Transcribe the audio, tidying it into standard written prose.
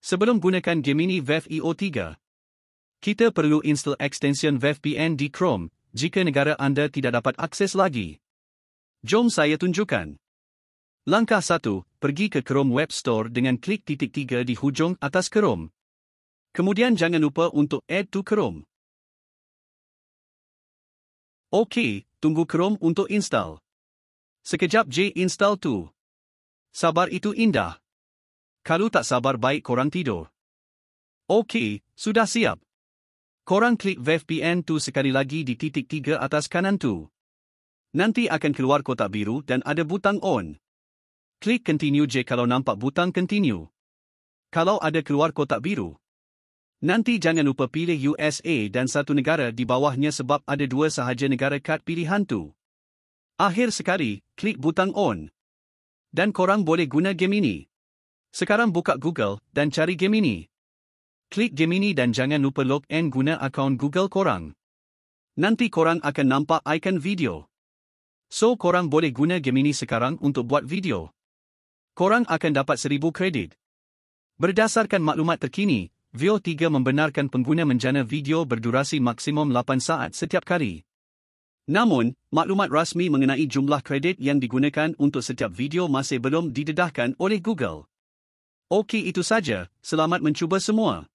Sebelum gunakan Gemini VEF-EO3, kita perlu install extension VPN di Chrome, jika negara anda tidak dapat akses lagi. Jom saya tunjukkan. Langkah 1, pergi ke Chrome Web Store dengan klik titik 3 di hujung atas Chrome. Kemudian jangan lupa untuk Add to Chrome. Okey, tunggu Chrome untuk install. Sekejap je install tu. Sabar itu indah. Kalau tak sabar baik korang tidur. Okey, sudah siap. Korang klik VPN tu sekali lagi di titik 3 atas kanan tu. Nanti akan keluar kotak biru dan ada butang on. Klik continue je kalau nampak butang continue. Kalau ada keluar kotak biru, nanti jangan lupa pilih USA dan satu negara di bawahnya sebab ada 2 sahaja negara kad pilihan tu. Akhir sekali, klik butang on. Dan korang boleh guna Gemini. Sekarang buka Google dan cari Gemini. Klik Gemini dan jangan lupa login guna akaun Google korang. Nanti korang akan nampak ikon video. So korang boleh guna Gemini sekarang untuk buat video. Korang akan dapat 1000 kredit. Berdasarkan maklumat terkini, VEO3 membenarkan pengguna menjana video berdurasi maksimum 8 saat setiap kali. Namun, maklumat rasmi mengenai jumlah kredit yang digunakan untuk setiap video masih belum didedahkan oleh Google. Okey, itu saja. Selamat mencuba semua.